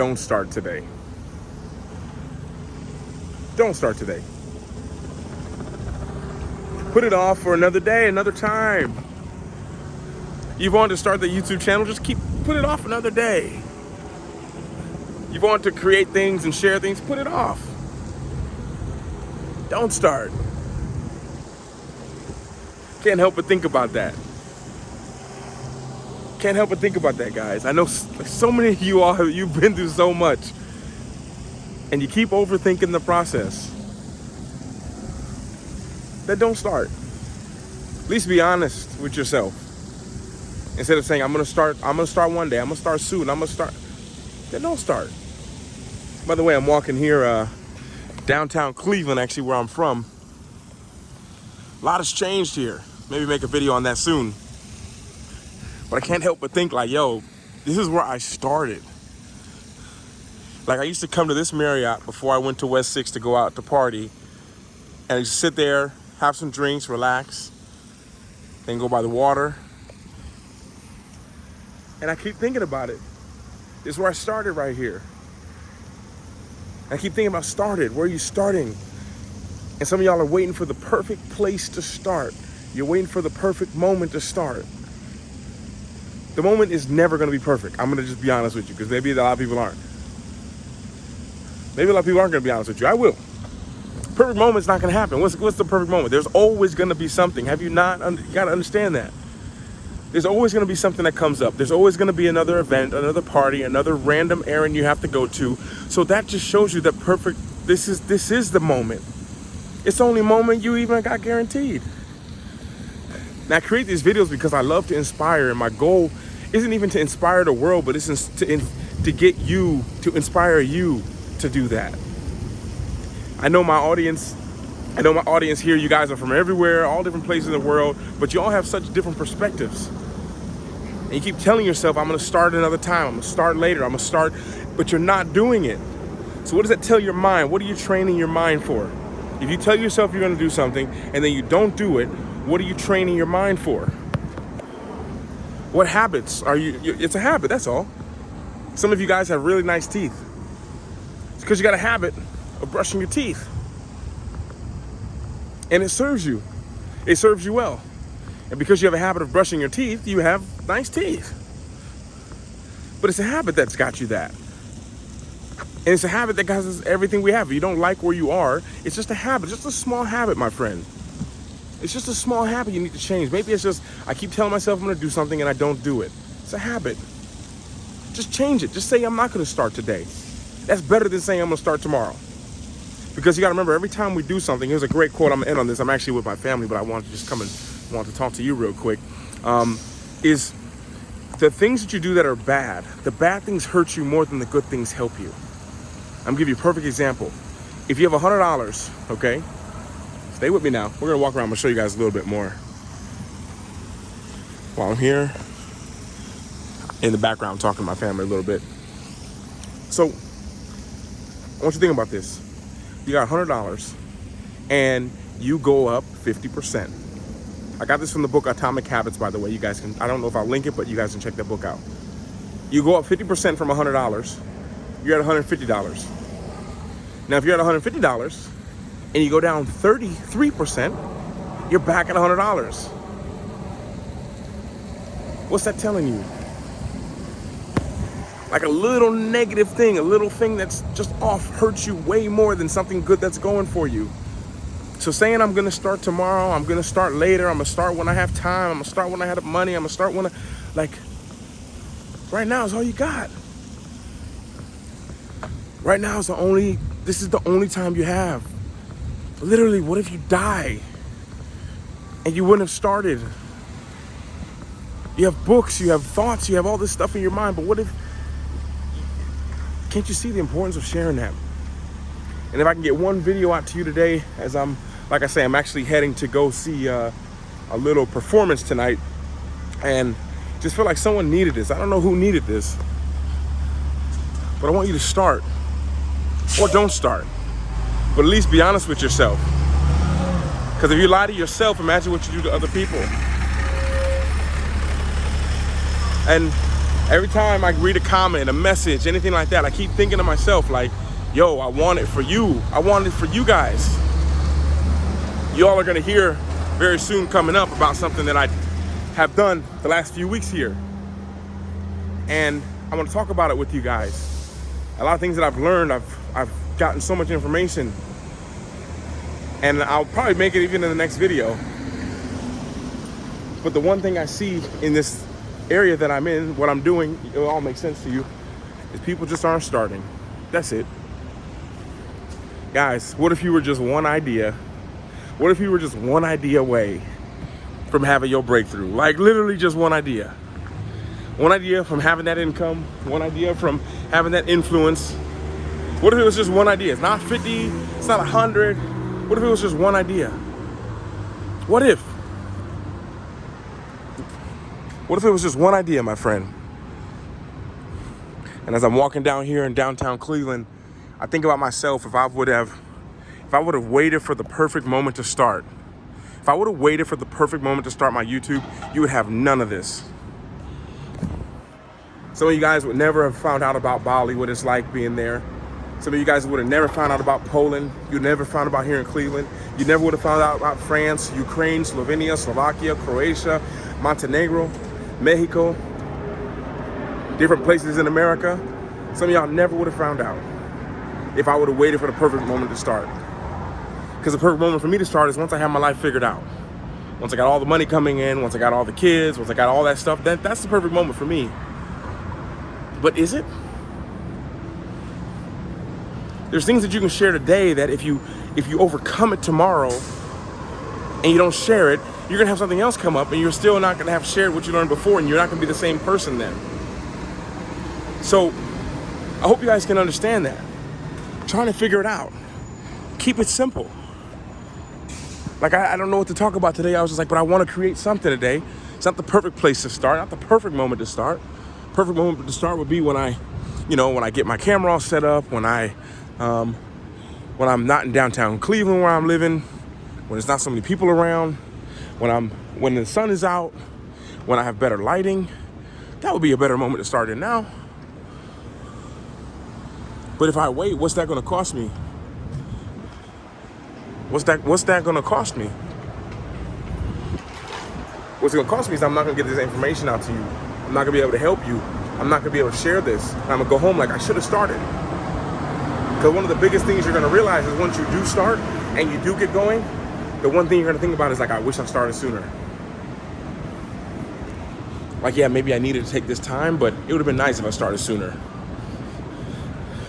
don't start today. Don't start today. Put it off for another day, another time. You want to start the YouTube channel, just put it off another day. You want to create things and share things, put it off. Don't start. Can't help but think about that. Can't help but think about that, guys. I know so many of you all, you've been through so much. And you keep overthinking the process. Then don't start. At least be honest with yourself. Instead of saying, I'm gonna start one day, I'm gonna start soon, then don't start. By the way, I'm walking here, downtown Cleveland, actually, where I'm from. A lot has changed here. Maybe make a video on that soon. But I can't help but think like, yo, this is where I started. Like, I used to come to this Marriott before I went to West 6 to go out to party. And I used to sit there, have some drinks, relax, then go by the water. And I keep thinking about it. This is where I started right here. I keep thinking about where are you starting? And some of y'all are waiting for the perfect place to start. You're waiting for the perfect moment to start. The moment is never gonna be perfect. I'm gonna just be honest with you, because maybe a lot of people aren't. Maybe a lot of people aren't gonna be honest with you. I will. Perfect moment's not gonna happen. What's the perfect moment? There's always gonna be something. Have you not? You gotta understand that. There's always gonna be something that comes up. There's always gonna be another event, another party, another random errand you have to go to. So that just shows you that this is the moment. It's the only moment you even got guaranteed. Now I create these videos because I love to inspire, and my goal isn't even to inspire the world, but it's to get you, to inspire you to do that. I know my audience here, you guys are from everywhere, all different places in the world, but you all have such different perspectives. And you keep telling yourself, I'm gonna start another time, I'm gonna start later, I'm gonna start, but you're not doing it. So what does that tell your mind? What are you training your mind for? If you tell yourself you're gonna do something and then you don't do it, what are you training your mind for? What habits are it's a habit, that's all. Some of you guys have really nice teeth. It's because you got a habit of brushing your teeth. And it serves you. It serves you well. And because you have a habit of brushing your teeth, you have nice teeth. But it's a habit that's got you that. And it's a habit that got us everything we have. If you don't like where you are, it's just a habit, just a small habit, my friend. It's just a small habit you need to change. Maybe it's just, I keep telling myself I'm gonna do something and I don't do it. It's a habit. Just change it. Just say I'm not gonna start today. That's better than saying I'm gonna start tomorrow. Because you gotta remember, every time we do something, here's a great quote, I'm gonna end on this. I'm actually with my family, but I wanted to just come and want to talk to you real quick. Is the things that you do that are bad, the bad things hurt you more than the good things help you. I'm gonna give you a perfect example. If you have $100, okay? Stay with me now. We're gonna walk around, I'm gonna show you guys a little bit more. While I'm here, in the background, talking to my family a little bit. So, I want you to think about this. You got $100 and you go up 50%. I got this from the book Atomic Habits, by the way. You guys can, I don't know if I'll link it, but you guys can check that book out. You go up 50% from $100, you're at $150. Now, if you're at $150 and you go down 33%, you're back at $100. What's that telling you? Like a little negative thing, a little thing that's just off hurts you way more than something good that's going for you. So saying I'm gonna start tomorrow, I'm gonna start later, I'm gonna start when I have time, I'm gonna start when I have money, I'm gonna start when right now is all you got. Right now is this is the only time you have. Literally, what if you die and you wouldn't have started? You have books, you have thoughts, you have all this stuff in your mind, but what if, can't you see the importance of sharing that? And if I can get one video out to you today, as like I say, I'm actually heading to go see a little performance tonight, and just feel like someone needed this. I don't know who needed this, but I want you to start, or don't start, but at least be honest with yourself. Because if you lie to yourself, imagine what you do to other people. And Every time I read a comment, a message, anything like that, I keep thinking to myself like, yo, I want it for you. I want it for you guys. Y'all are gonna hear very soon coming up about something that I have done the last few weeks here. And I want to talk about it with you guys. A lot of things that I've learned, I've gotten so much information, and I'll probably make it even in the next video. But the one thing I see in this area that I'm in, what I'm doing, it all makes sense to you, is people just aren't starting. That's it. Guys, what if you were just one idea? What if you were just one idea away from having your breakthrough? Like literally just one idea. One idea from having that income, one idea from having that influence. What if it was just one idea? It's not 50, it's not 100. What if it was just one idea? What if? What if it was just one idea, my friend? And as I'm walking down here in downtown Cleveland, I think about myself, if I would have waited for the perfect moment to start, if I would have waited for the perfect moment to start my YouTube, you would have none of this. Some of you guys would never have found out about Bali, what it's like being there. Some of you guys would have never found out about Poland. You never found about here in Cleveland. You never would have found out about France, Ukraine, Slovenia, Slovakia, Croatia, Montenegro, Mexico, different places in America. Some of y'all never would have found out if I would have waited for the perfect moment to start. Because the perfect moment for me to start is once I have my life figured out. Once I got all the money coming in, once I got all the kids, once I got all that stuff, that's the perfect moment for me. But is it? There's things that you can share today that if you overcome it tomorrow and you don't share it, you're gonna have something else come up and you're still not gonna have shared what you learned before, and you're not gonna be the same person then. So I hope you guys can understand that. Trying to figure it out. Keep it simple. Like I don't know what to talk about today. I was just like, but I want to create something today. It's not the perfect place to start, not the perfect moment to start. Perfect moment to start would be when I get my camera all set up, when I'm not in downtown Cleveland where I'm living, when there's not so many people around, when the sun is out, when I have better lighting. That would be a better moment to start in now. But if I wait, what's that going to cost me? What's that going to cost me? What's it going to cost me is I'm not going to get this information out to you. I'm not gonna be able to help you. I'm not gonna be able to share this. I'm gonna go home like I should have started. Because one of the biggest things you're gonna realize is once you do start and you do get going, the one thing you're gonna think about is like, I wish I started sooner. Like, yeah, maybe I needed to take this time, but it would have been nice if I started sooner.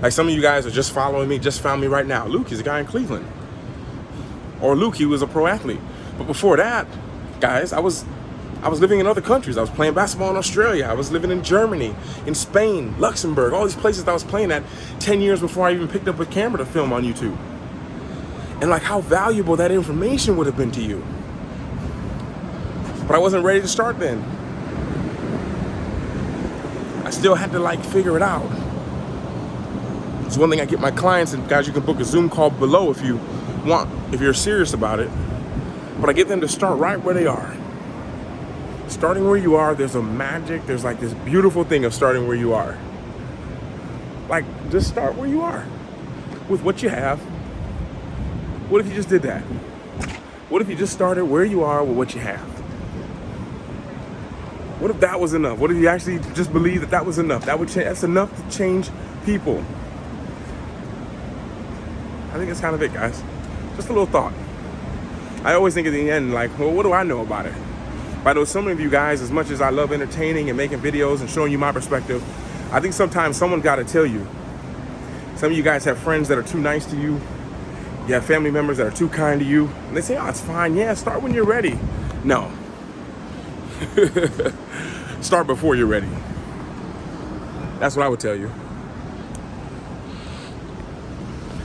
Like some of you guys are just following me, just found me right now. Luke, he's a guy in Cleveland. Or Luke, he was a pro athlete. But before that, guys, I was living in other countries. I was playing basketball in Australia. I was living in Germany, in Spain, Luxembourg, all these places that I was playing at 10 years before I even picked up a camera to film on YouTube. And like how valuable that information would have been to you. But I wasn't ready to start then. I still had to like figure it out. It's one thing I get my clients, and guys, you can book a Zoom call below if you want, if you're serious about it. But I get them to start right where they are. Starting where you are, there's a magic, there's like this beautiful thing of starting where you are. Like, just start where you are with what you have. What if you just did that? What if you just started where you are with what you have? What if that was enough? What if you actually just believe that was enough? That's enough to change people. I think that's kind of it, guys. Just a little thought. I always think at the end, like, well, what do I know about it? But I know some of you guys, as much as I love entertaining and making videos and showing you my perspective, I think sometimes someone got to tell you. Some of you guys have friends that are too nice to you. You have family members that are too kind to you. And they say, oh, it's fine. Yeah, start when you're ready. No. Start before you're ready. That's what I would tell you.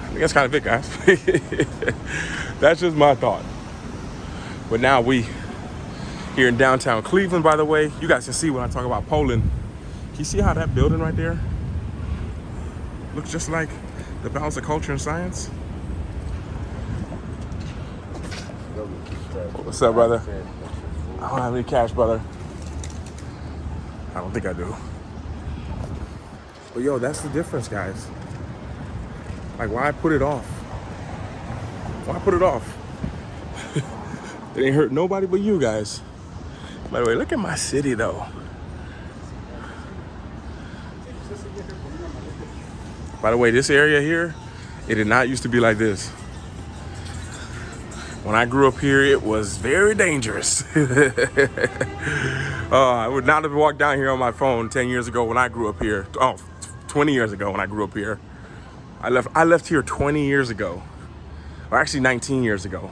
I think that's kind of it, guys. That's just my thought. But now we here in downtown Cleveland, by the way, you guys can see when I talk about Poland. Can you see how that building right there looks just like the Balance of Culture and Science? What's up, brother? I don't have any cash, brother. I don't think I do. But yo, that's the difference, guys. Like, why put it off? Why put it off? It ain't hurt nobody but you guys. By the way, look at my city though. By the way, this area here, it did not used to be like this. When I grew up here, it was very dangerous. I would not have walked down here on my phone 10 years ago when I grew up here. 20 years ago when I grew up here. I left here 20 years ago. Or actually 19 years ago.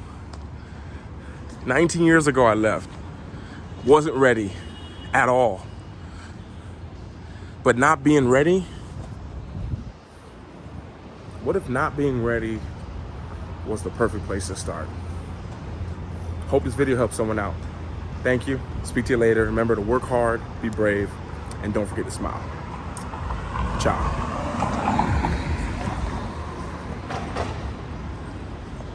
19 years ago I left. Wasn't ready at all. But not being ready, what if not being ready was the perfect place to start? Hope this video helps someone out. Thank you. Speak to you later. Remember to work hard, be brave, and don't forget to smile. Ciao.